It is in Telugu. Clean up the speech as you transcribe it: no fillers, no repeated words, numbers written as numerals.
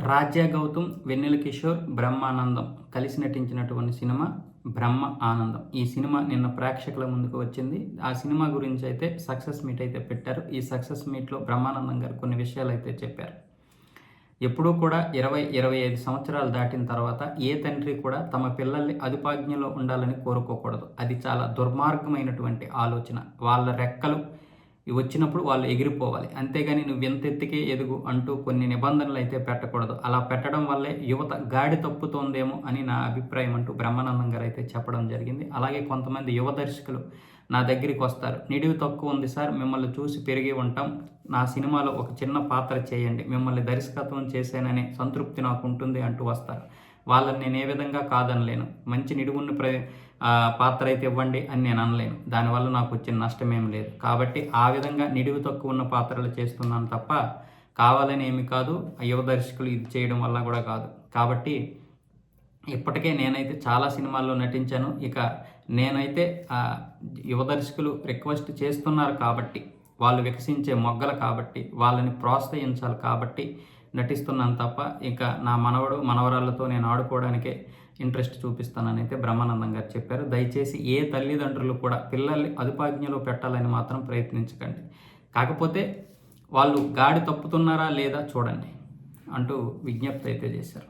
రాజ్య గౌతమ్, వెన్నెల కిషోర్, బ్రహ్మానందం కలిసి నటించినటువంటి సినిమా బ్రహ్మ ఆనందం. ఈ సినిమా నిన్న ప్రేక్షకుల ముందుకు వచ్చింది. ఆ సినిమా గురించి అయితే సక్సెస్ మీట్ అయితే పెట్టారు. ఈ సక్సెస్ మీట్‌లో బ్రహ్మానందం గారు కొన్ని విషయాలైతే చెప్పారు. ఎప్పుడూ కూడా 20, 25 సంవత్సరాలు దాటిన తర్వాత ఏ తండ్రి కూడా తమ పిల్లల్ని అదుపాజ్ఞలో ఉండాలని కోరుకోకూడదు. అది చాలా దుర్మార్గమైనటువంటి ఆలోచన. వాళ్ళ రెక్కలు వచ్చినప్పుడు వాళ్ళు ఎగిరిపోవాలి. అంతేగాని నువ్వెంత ఎత్తుకే ఎదుగు అంటూ కొన్ని నిబంధనలు అయితే పెట్టకూడదు. అలా పెట్టడం వల్లే యువత గాడి తప్పుతోందేమో అని నా అభిప్రాయం అంటూ బ్రహ్మానందం గారు అయితే చెప్పడం జరిగింది. అలాగే కొంతమంది యువ దర్శకులు నా దగ్గరికి వస్తారు. నిడివి తక్కువ ఉంది సార్, మిమ్మల్ని చూసి పెరిగి ఉంటాం. నా సినిమాలో ఒక చిన్న పాత్ర చేయండి, మిమ్మల్ని దర్శకత్వం చేశాననే సంతృప్తి నాకు ఉంటుంది అంటూ వస్తారు. వాళ్ళని నేను ఏ విధంగా కాదనలేను. మంచి నిడువున్న పాత్ర అయితే ఇవ్వండి అని నేను అనలేను. దానివల్ల నాకు వచ్చిన నష్టమేం లేదు. కాబట్టి ఆ విధంగా నిడివి తక్కువ ఉన్న పాత్రలు చేస్తున్నాను తప్ప కావాలని ఏమి కాదు. యువ దర్శకులు ఇది చేయడం వల్ల కూడా కాదు. కాబట్టి ఇప్పటికే నేనైతే చాలా సినిమాల్లో నటించాను. ఇక నేనైతే యువ దర్శకులు రిక్వెస్ట్ చేస్తున్నారు కాబట్టి, వాళ్ళు వికసించే మొగ్గలు కాబట్టి, వాళ్ళని ప్రోత్సహించాలి కాబట్టి నటిస్తున్నాను తప్ప ఇక నా మనవడు మనవరాళ్ళతో నేను ఆడుకోవడానికే ఇంట్రెస్ట్ చూపిస్తానని అయితే బ్రహ్మానందం గారు చెప్పారు. దయచేసి ఏ తల్లిదండ్రులు కూడా పిల్లల్ని అదుపాజ్ఞలో పెట్టాలని మాత్రం ప్రయత్నించకండి. కాకపోతే వాళ్ళు గాడి తప్పుతున్నారా లేదా చూడండి అంటూ విజ్ఞప్తి అయితే చేశారు.